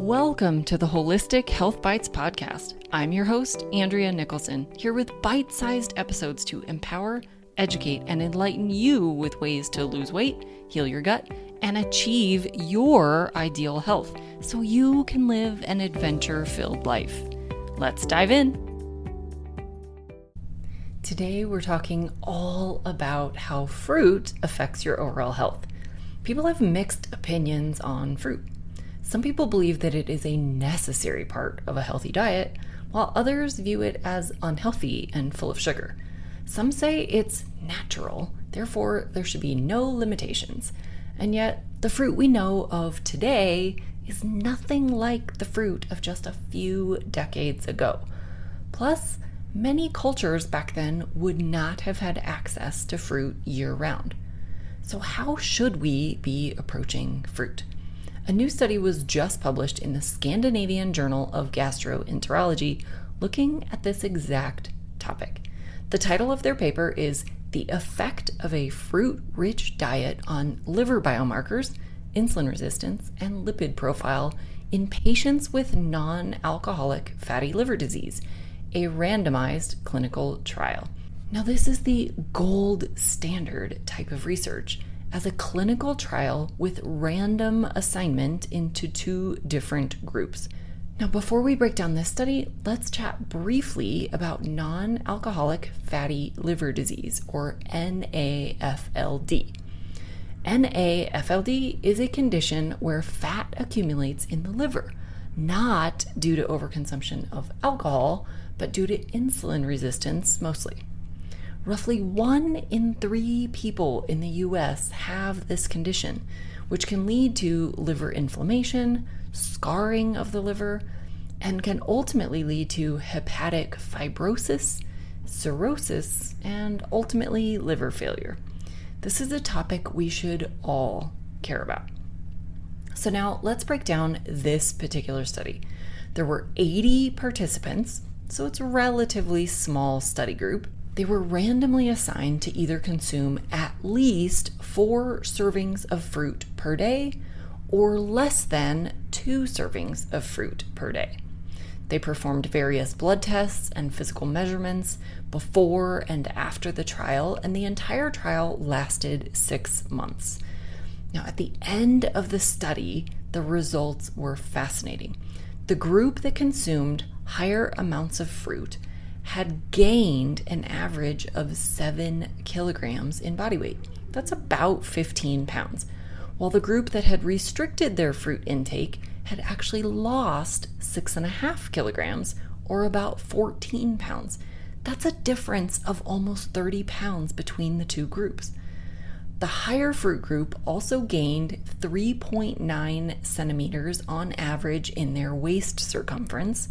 Welcome to the Holistic Health Bites podcast. I'm your host, Andrea Nicholson, here with bite-sized episodes to empower, educate, and enlighten you with ways to lose weight, heal your gut, and achieve your ideal health so you can live an adventure-filled life. Let's dive in. Today, we're talking all about how fruit affects your overall health. People have mixed opinions on fruit. Some people believe that it is a necessary part of a healthy diet, while others view it as unhealthy and full of sugar. Some say it's natural, therefore there should be no limitations. And yet, the fruit we know of today is nothing like the fruit of just a few decades ago. Plus, many cultures back then would not have had access to fruit year-round. So how should we be approaching fruit? A new study was just published in the Scandinavian Journal of Gastroenterology looking at this exact topic. The title of their paper is The Effect of a Fruit-Rich Diet on Liver Biomarkers, Insulin Resistance, and Lipid Profile in Patients with Non-Alcoholic Fatty Liver Disease, a randomized clinical trial. Now, this is the gold standard type of research as a clinical trial with random assignment into two different groups. Now, before we break down this study, let's chat briefly about non-alcoholic fatty liver disease, or NAFLD. NAFLD is a condition where fat accumulates in the liver, not due to overconsumption of alcohol, but due to insulin resistance mostly. Roughly 1 in 3 people in the US have this condition, which can lead to liver inflammation, scarring of the liver, and can ultimately lead to hepatic fibrosis, cirrhosis, and ultimately liver failure. This is a topic we should all care about. So now let's break down this particular study. There were 80 participants, so it's a relatively small study group. They were randomly assigned to either consume at least 4 servings of fruit per day or less than 2 servings of fruit per day. They performed various blood tests and physical measurements before and after the trial, and the entire trial lasted 6 months. Now, at the end of the study, the results were fascinating. The group that consumed higher amounts of fruit had gained an average of 7 kilograms in body weight. That's about 15 pounds. While the group that had restricted their fruit intake had actually lost 6.5 kilograms, or about 14 pounds. That's a difference of almost 30 pounds between the two groups. The higher fruit group also gained 3.9 centimeters on average in their waist circumference,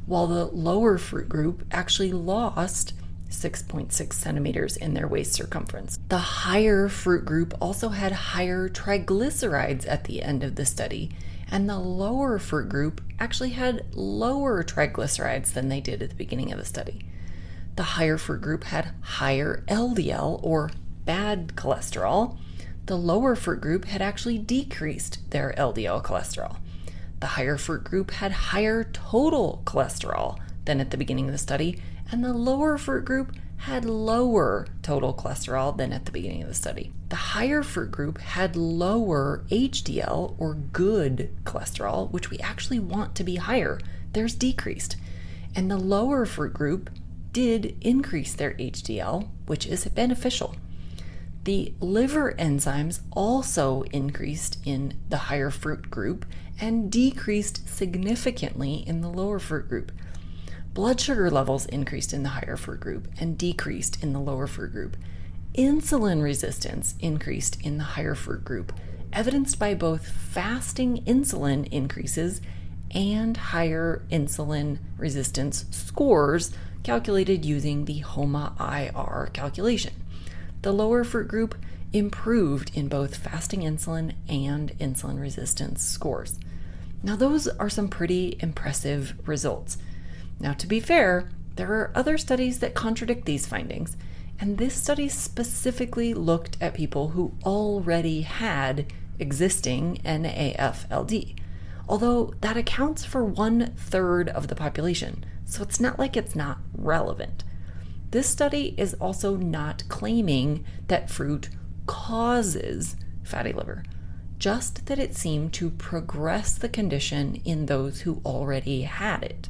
while the lower fruit group actually lost 6.6 centimeters in their waist circumference. The higher fruit group also had higher triglycerides at the end of the study, and the lower fruit group actually had lower triglycerides than they did at the beginning of the study. The higher fruit group had higher LDL, or bad cholesterol. The lower fruit group had actually decreased their LDL cholesterol. The higher fruit group had higher total cholesterol than at the beginning of the study, and the lower fruit group had lower total cholesterol than at the beginning of the study. The higher fruit group had lower HDL, or good cholesterol, which we actually want to be higher. Theirs decreased. And the lower fruit group did increase their HDL, which is beneficial. The liver enzymes also increased in the higher fruit group and decreased significantly in the lower fruit group. Blood sugar levels increased in the higher fruit group and decreased in the lower fruit group. Insulin resistance increased in the higher fruit group, evidenced by both fasting insulin increases and higher insulin resistance scores calculated using the HOMA-IR calculation. The lower fruit group improved in both fasting insulin and insulin resistance scores. Now, those are some pretty impressive results. Now, to be fair, there are other studies that contradict these findings, and this study specifically looked at people who already had existing NAFLD. although that accounts for 1/3 of the population, so it's not like it's not relevant. This study is also not claiming that fruit causes fatty liver, just that it seemed to progress the condition in those who already had it.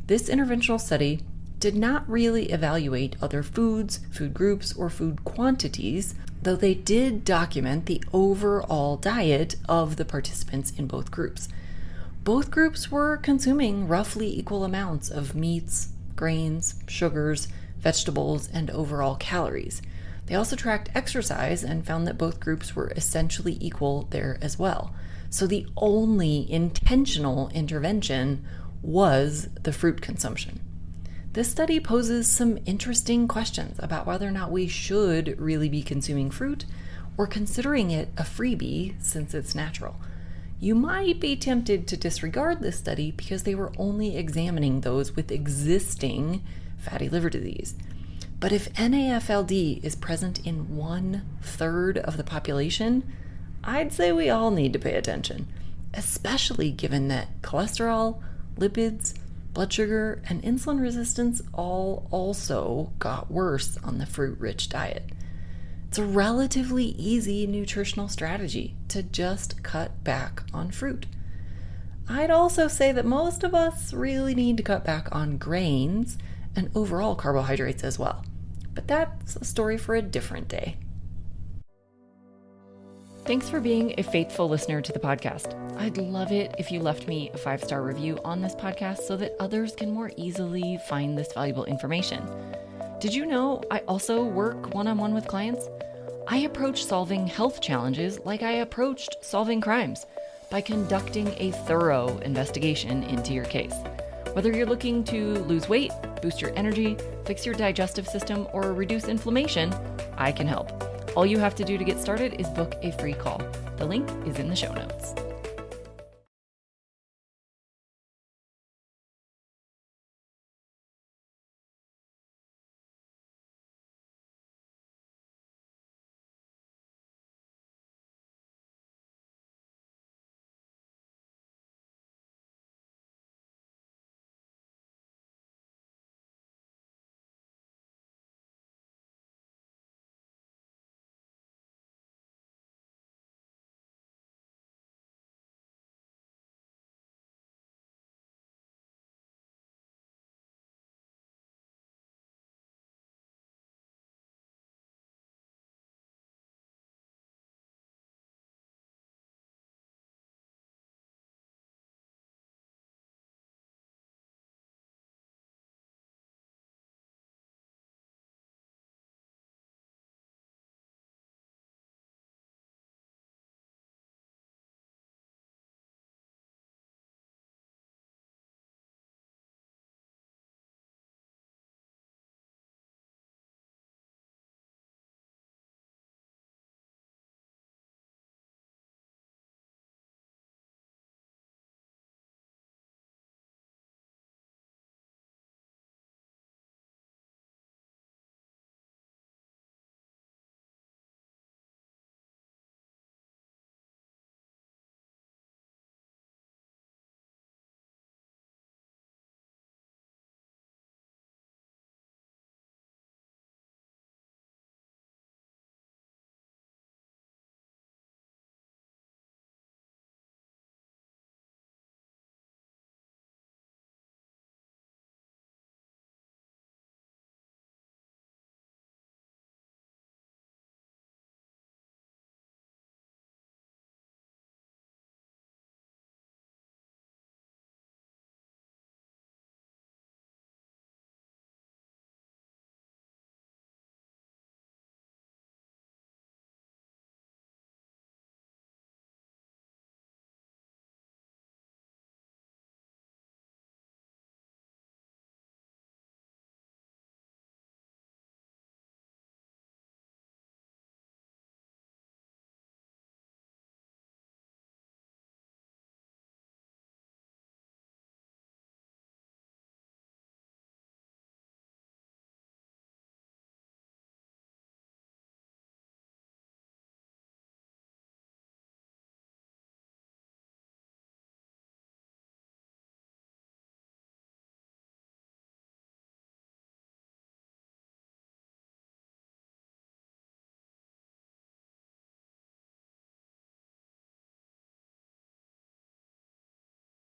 This interventional study did not really evaluate other foods, food groups, or food quantities, though they did document the overall diet of the participants in both groups. Both groups were consuming roughly equal amounts of meats, grains, sugars, vegetables, and overall calories. They also tracked exercise and found that both groups were essentially equal there as well. So the only intentional intervention was the fruit consumption. This study poses some interesting questions about whether or not we should really be consuming fruit or considering it a freebie since it's natural. You might be tempted to disregard this study because they were only examining those with existing fatty liver disease. But if NAFLD is present in 1/3 of the population, I'd say we all need to pay attention, especially given that cholesterol, lipids, blood sugar, and insulin resistance all also got worse on the fruit-rich diet. It's a relatively easy nutritional strategy to just cut back on fruit. I'd also say that most of us really need to cut back on grains and overall carbohydrates as well. But that's a story for a different day. Thanks for being a faithful listener to the podcast. I'd love it if you left me a 5-star review on this podcast so that others can more easily find this valuable information. Did you know I also work one-on-one with clients? I approach solving health challenges like I approached solving crimes, by conducting a thorough investigation into your case. Whether you're looking to lose weight, boost your energy, fix your digestive system, or reduce inflammation, I can help. All you have to do to get started is book a free call. The link is in the show notes.